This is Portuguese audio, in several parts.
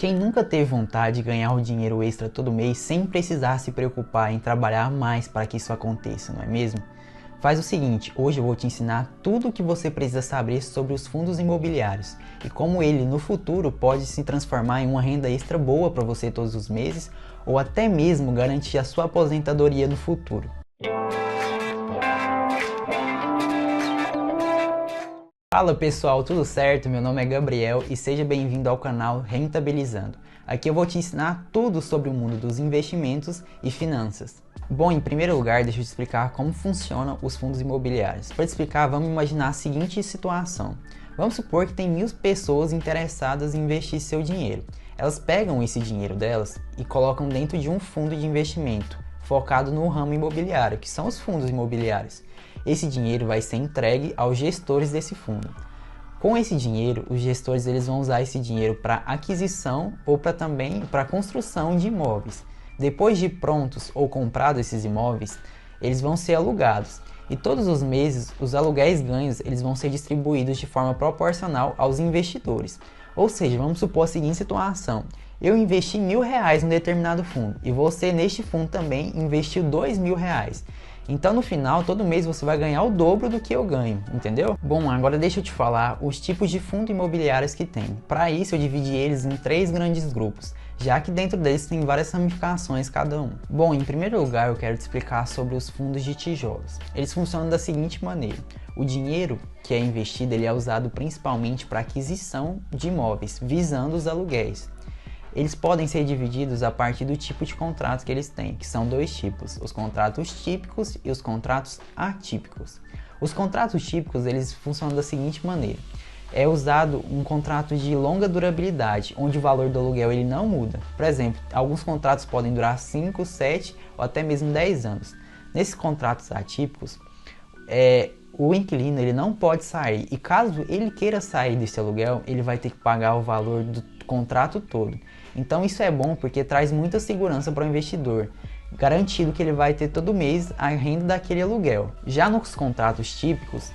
Quem nunca teve vontade de ganhar o dinheiro extra todo mês sem precisar se preocupar em trabalhar mais para que isso aconteça, não é mesmo? Faz o seguinte, hoje eu vou te ensinar tudo o que você precisa saber sobre os fundos imobiliários e como ele no futuro pode se transformar em uma renda extra boa para você todos os meses ou até mesmo garantir a sua aposentadoria no futuro. Fala pessoal, tudo certo? Meu nome é Gabriel e seja bem-vindo ao canal Rentabilizando. Aqui eu vou te ensinar tudo sobre o mundo dos investimentos e finanças. Bom, em primeiro lugar, deixa eu te explicar como funcionam os fundos imobiliários. Para te explicar, vamos imaginar a seguinte situação. Vamos supor que tem 1000 pessoas interessadas em investir seu dinheiro. Elas pegam esse dinheiro delas e colocam dentro de um fundo de investimento focado no ramo imobiliário, que são os fundos imobiliários. Esse dinheiro vai ser entregue aos gestores desse fundo. Com esse dinheiro, os gestores eles vão usar esse dinheiro para aquisição ou também para construção de imóveis. Depois de prontos ou comprados esses imóveis, eles vão ser alugados. E todos os meses, os aluguéis ganhos eles vão ser distribuídos de forma proporcional aos investidores. Ou seja, vamos supor a seguinte situação. Eu investi R$1.000 em um determinado fundo e você neste fundo também investiu R$2.000. Então no final, todo mês você vai ganhar o dobro do que eu ganho, entendeu? Bom, agora deixa eu te falar os tipos de fundos imobiliários que tem. Para isso eu dividi eles em 3 grandes grupos, já que dentro deles tem várias ramificações cada um. Bom, em primeiro lugar eu quero te explicar sobre os fundos de tijolos. Eles funcionam da seguinte maneira. O dinheiro que é investido ele é usado principalmente para aquisição de imóveis, visando os aluguéis. Eles podem ser divididos a partir do tipo de contrato que eles têm, que são 2 tipos, os contratos típicos e os contratos atípicos. Os contratos típicos eles funcionam da seguinte maneira. É usado um contrato de longa durabilidade, onde o valor do aluguel ele não muda. Por exemplo, alguns contratos podem durar 5, 7 ou até mesmo 10 anos. Nesses contratos atípicos, o inquilino ele não pode sair e caso ele queira sair desse aluguel, ele vai ter que pagar o valor do contrato todo. Então isso é bom porque traz muita segurança para o investidor, garantido que ele vai ter todo mês a renda daquele aluguel. Já nos contratos típicos,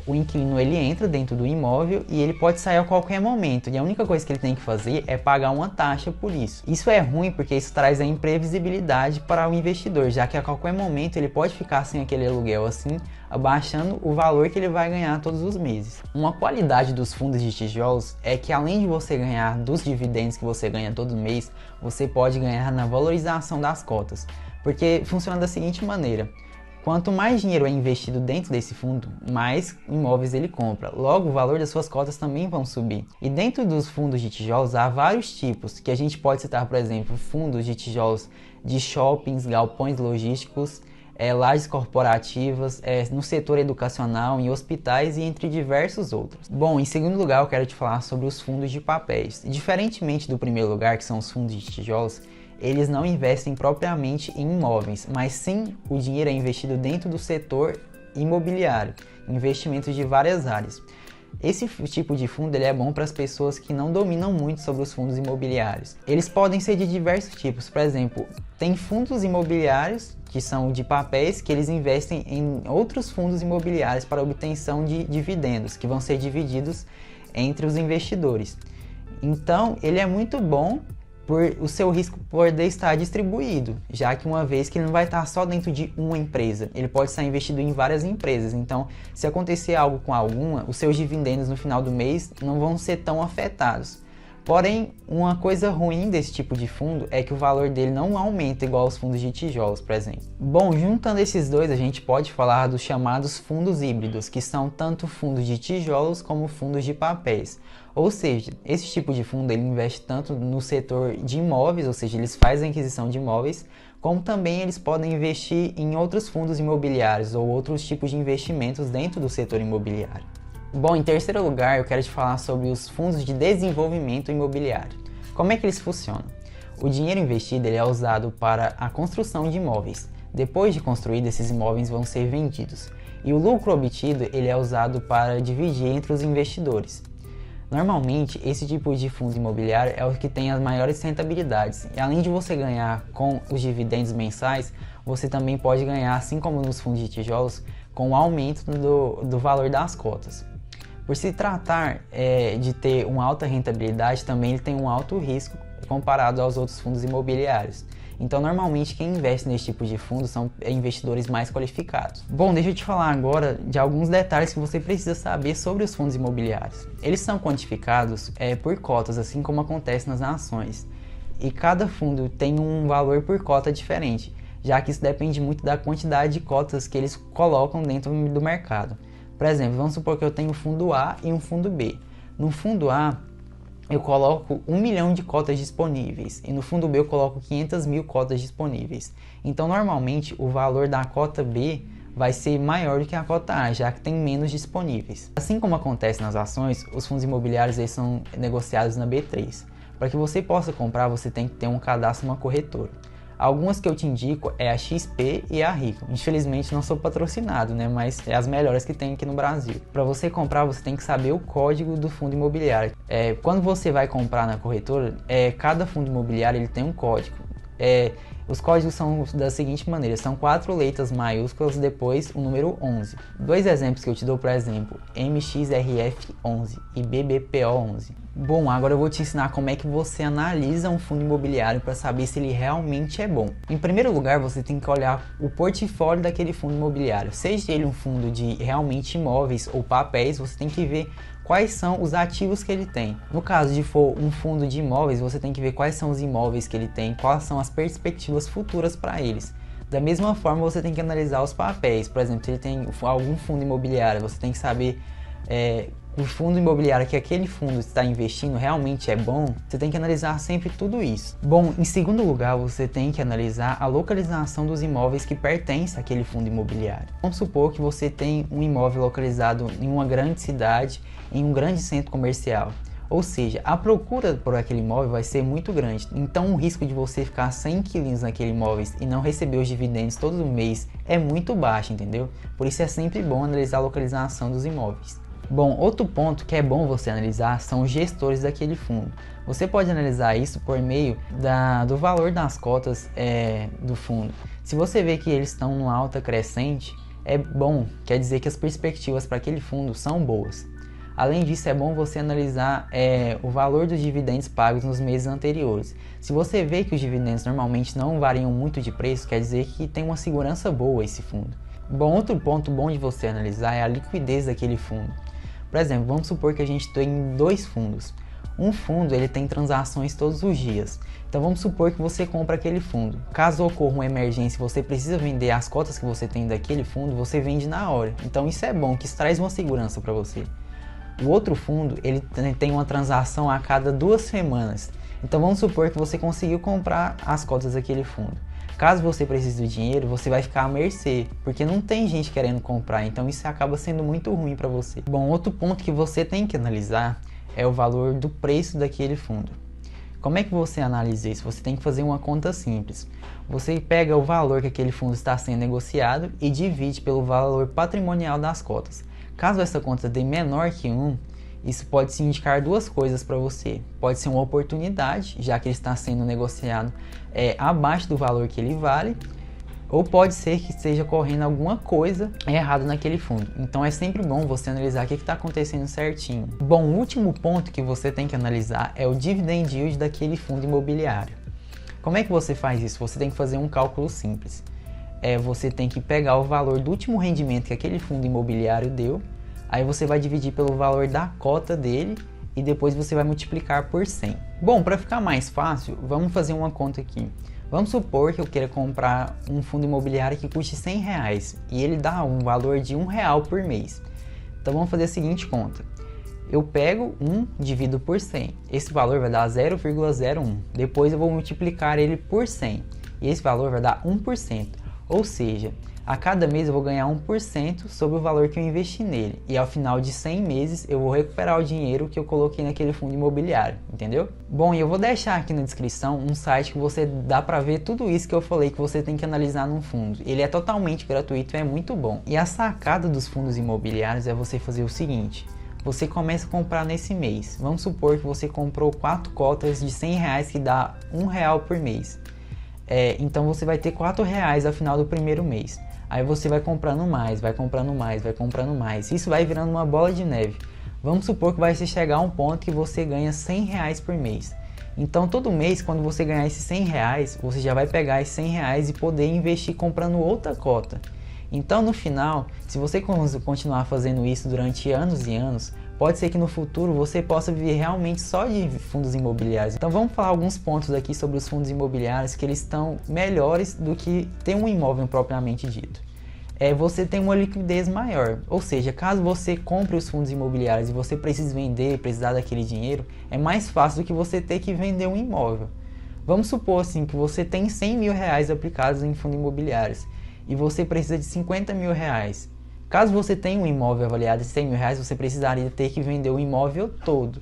o inquilino ele entra dentro do imóvel e ele pode sair a qualquer momento e a única coisa que ele tem que fazer é pagar uma taxa por isso. Isso é ruim porque isso traz a imprevisibilidade para o investidor, já que a qualquer momento ele pode ficar sem aquele aluguel assim, abaixando o valor que ele vai ganhar todos os meses. Uma qualidade dos fundos de tijolos é que além de você ganhar dos dividendos que você ganha todo mês, você pode ganhar na valorização das cotas, porque funciona da seguinte maneira. Quanto mais dinheiro é investido dentro desse fundo, mais imóveis ele compra. Logo, o valor das suas cotas também vão subir. E dentro dos fundos de tijolos há vários tipos, que a gente pode citar, por exemplo, fundos de tijolos de shoppings, galpões logísticos, lajes corporativas, no setor educacional, em hospitais e entre diversos outros. Bom, em segundo lugar eu quero te falar sobre os fundos de papéis. Diferentemente do primeiro lugar, que são os fundos de tijolos, eles não investem propriamente em imóveis, mas sim o dinheiro é investido dentro do setor imobiliário, investimentos de várias áreas. Esse tipo de fundo ele é bom para as pessoas que não dominam muito sobre os fundos imobiliários. Eles podem ser de diversos tipos, por exemplo, tem fundos imobiliários que são de papéis que eles investem em outros fundos imobiliários para obtenção de dividendos, que vão ser divididos entre os investidores. Então ele é muito bom por o seu risco poder estar distribuído, já que uma vez que ele não vai estar só dentro de uma empresa, ele pode estar investido em várias empresas, então se acontecer algo com alguma, os seus dividendos no final do mês não vão ser tão afetados. Porém, uma coisa ruim desse tipo de fundo é que o valor dele não aumenta igual aos fundos de tijolos, por exemplo. Bom, juntando esses dois, a gente pode falar dos chamados fundos híbridos, que são tanto fundos de tijolos como fundos de papéis. Ou seja, esse tipo de fundo ele investe tanto no setor de imóveis, ou seja, eles fazem aquisição de imóveis, como também eles podem investir em outros fundos imobiliários ou outros tipos de investimentos dentro do setor imobiliário. Bom, em terceiro lugar, eu quero te falar sobre os fundos de desenvolvimento imobiliário. Como é que eles funcionam? O dinheiro investido ele é usado para a construção de imóveis. Depois de construído, esses imóveis vão ser vendidos. E o lucro obtido ele é usado para dividir entre os investidores. Normalmente, esse tipo de fundo imobiliário é o que tem as maiores rentabilidades. E além de você ganhar com os dividendos mensais, você também pode ganhar, assim como nos fundos de tijolos, com o aumento do valor das cotas. Por se tratar de ter uma alta rentabilidade, também ele tem um alto risco comparado aos outros fundos imobiliários. Então, normalmente, quem investe nesse tipo de fundo são investidores mais qualificados. Bom, deixa eu te falar agora de alguns detalhes que você precisa saber sobre os fundos imobiliários. Eles são quantificados por cotas, assim como acontece nas ações. E cada fundo tem um valor por cota diferente, já que isso depende muito da quantidade de cotas que eles colocam dentro do mercado. Por exemplo, vamos supor que eu tenho um fundo A e um fundo B. No fundo A, eu coloco 1 milhão de cotas disponíveis e no fundo B eu coloco 500 mil cotas disponíveis. Então, normalmente, o valor da cota B vai ser maior do que a cota A, já que tem menos disponíveis. Assim como acontece nas ações, os fundos imobiliários eles são negociados na B3. Para que você possa comprar, você tem que ter um cadastro numa corretora. Algumas que eu te indico é a XP e a Rico. Infelizmente não sou patrocinado, né? Mas é as melhores que tem aqui no Brasil. Para você comprar, você tem que saber o código do fundo imobiliário. Quando você vai comprar na corretora, cada fundo imobiliário ele tem um código. Os códigos são da seguinte maneira, são 4 letras maiúsculas, depois o número 11. Dois exemplos que eu te dou, por exemplo, MXRF11 e BBPO11. Bom, agora eu vou te ensinar como é que você analisa um fundo imobiliário para saber se ele realmente é bom. Em primeiro lugar, você tem que olhar o portfólio daquele fundo imobiliário. Seja ele um fundo de realmente imóveis ou papéis, você tem que ver quais são os ativos que ele tem. No caso de for um fundo de imóveis, você tem que ver quais são os imóveis que ele tem, quais são as perspectivas futuras para eles. Da mesma forma, você tem que analisar os papéis. Por exemplo, se ele tem algum fundo imobiliário, você tem que saber o fundo imobiliário que aquele fundo está investindo realmente é bom. Você tem que analisar sempre tudo isso. Bom, em segundo lugar, você tem que analisar a localização dos imóveis que pertencem àquele fundo imobiliário. Vamos supor que você tem um imóvel localizado em uma grande cidade, em um grande centro comercial. Ou seja, a procura por aquele imóvel vai ser muito grande. Então o risco de você ficar sem inquilinos naquele imóvel e não receber os dividendos todo mês é muito baixo, entendeu? Por isso é sempre bom analisar a localização dos imóveis. Bom, outro ponto que é bom você analisar são os gestores daquele fundo. Você pode analisar isso por meio do valor das cotas do fundo. Se você vê que eles estão numa alta crescente, é bom, quer dizer que as perspectivas para aquele fundo são boas. Além disso, é bom você analisar o valor dos dividendos pagos nos meses anteriores. Se você vê que os dividendos normalmente não variam muito de preço, quer dizer que tem uma segurança boa esse fundo. Bom, outro ponto bom de você analisar é a liquidez daquele fundo. Por exemplo, vamos supor que a gente tem 2 fundos. Um fundo ele tem transações todos os dias. Então vamos supor que você compra aquele fundo. Caso ocorra uma emergência e você precisa vender as cotas que você tem daquele fundo, você vende na hora. Então isso é bom, que isso traz uma segurança para você. O outro fundo ele tem uma transação a cada 2 semanas. Então vamos supor que você conseguiu comprar as cotas daquele fundo. Caso você precise do dinheiro, você vai ficar à mercê, porque não tem gente querendo comprar, então isso acaba sendo muito ruim para você. Bom, outro ponto que você tem que analisar é o valor do preço daquele fundo. Como é que você analisa isso? Você tem que fazer uma conta simples. Você pega o valor que aquele fundo está sendo negociado e divide pelo valor patrimonial das cotas. Caso essa conta dê menor que 1, isso pode se indicar 2 coisas para você. Pode ser uma oportunidade, já que ele está sendo negociado abaixo do valor que ele vale, ou pode ser que esteja correndo alguma coisa errada naquele fundo. Então é sempre bom você analisar o que está acontecendo certinho. Bom, o último ponto que você tem que analisar é o dividend yield daquele fundo imobiliário. Como é que você faz isso? Você tem que fazer um cálculo simples. Você tem que pegar o valor do último rendimento que aquele fundo imobiliário deu, aí você vai dividir pelo valor da cota dele e depois você vai multiplicar por 100. Bom, para ficar mais fácil, vamos fazer uma conta aqui. Vamos supor que eu queira comprar um fundo imobiliário que custe R$100 e ele dá um valor de R$1 por mês. Então vamos fazer a seguinte conta. Eu pego 1, divido por 100. Esse valor vai dar 0,01. Depois eu vou multiplicar ele por 100. E esse valor vai dar 1%. Ou seja, a cada mês eu vou ganhar 1% sobre o valor que eu investi nele. E ao final de 100 meses eu vou recuperar o dinheiro que eu coloquei naquele fundo imobiliário, entendeu? Bom, e eu vou deixar aqui na descrição um site que você dá pra ver tudo isso que eu falei que você tem que analisar num fundo. Ele é totalmente gratuito e é muito bom. E a sacada dos fundos imobiliários é você fazer o seguinte. Você começa a comprar nesse mês. Vamos supor que você comprou 4 cotas de R$100 que dá R$1 por mês. Então você vai ter R$4 ao final do primeiro mês. Aí você vai comprando mais, vai comprando mais, vai comprando mais. Isso vai virando uma bola de neve. Vamos supor que vai chegar a um ponto que você ganha R$100 por mês. Então todo mês, quando você ganhar esses R$100, você já vai pegar esses R$100 e poder investir comprando outra cota. Então no final, se você continuar fazendo isso durante anos e anos, pode ser que no futuro você possa viver realmente só de fundos imobiliários. Então vamos falar alguns pontos aqui sobre os fundos imobiliários que eles estão melhores do que ter um imóvel propriamente dito. Você tem uma liquidez maior, ou seja, caso você compre os fundos imobiliários e você precise vender, precisar daquele dinheiro, é mais fácil do que você ter que vender um imóvel. Vamos supor assim que você tem R$100 mil aplicados em fundos imobiliários e você precisa de R$50 mil. Caso você tenha um imóvel avaliado de R$100 mil, você precisaria ter que vender o imóvel todo.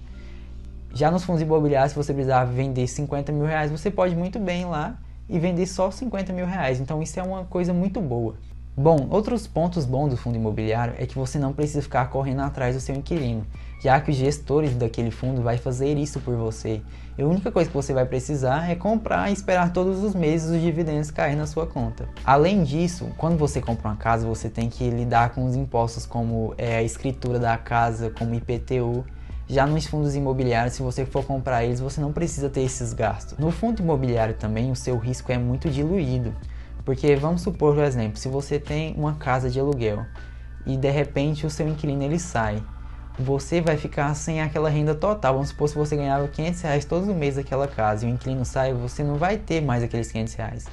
Já nos fundos imobiliários, se você precisar vender R$50 mil, você pode muito bem ir lá e vender só R$50 mil. Então isso é uma coisa muito boa. Bom, outros pontos bons do fundo imobiliário é que você não precisa ficar correndo atrás do seu inquilino, já que os gestores daquele fundo vai fazer isso por você. E a única coisa que você vai precisar é comprar e esperar todos os meses os dividendos cair na sua conta. Além disso, quando você compra uma casa, você tem que lidar com os impostos como a escritura da casa, como IPTU. Já nos fundos imobiliários, se você for comprar eles, você não precisa ter esses gastos. No fundo imobiliário também, o seu risco é muito diluído. Porque vamos supor, por exemplo, se você tem uma casa de aluguel e de repente o seu inquilino ele sai, você vai ficar sem aquela renda total. Vamos supor, se você ganhava R$500 todos os meses daquela casa e o inquilino sai, você não vai ter mais aqueles R$500.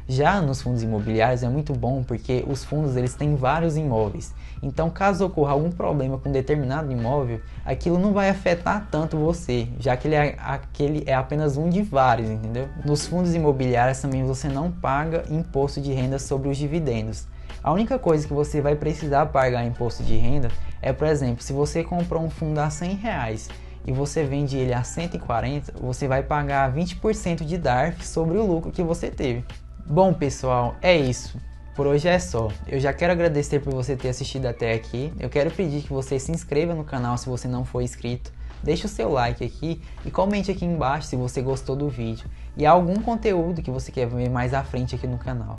Já nos fundos imobiliários é muito bom porque os fundos eles têm vários imóveis. Então caso ocorra algum problema com determinado imóvel, aquilo não vai afetar tanto você, já que aquele é apenas um de vários, entendeu? Nos fundos imobiliários também você não paga imposto de renda sobre os dividendos. A única coisa que você vai precisar pagar imposto de renda é, por exemplo, se você comprou um fundo a R$100 e você vende ele a 140, você vai pagar 20% de DARF sobre o lucro que você teve. Bom pessoal, é isso. Por hoje é só. Eu já quero agradecer por você ter assistido até aqui. Eu quero pedir que você se inscreva no canal se você não for inscrito. Deixe o seu like aqui e comente aqui embaixo se você gostou do vídeo e há algum conteúdo que você quer ver mais à frente aqui no canal.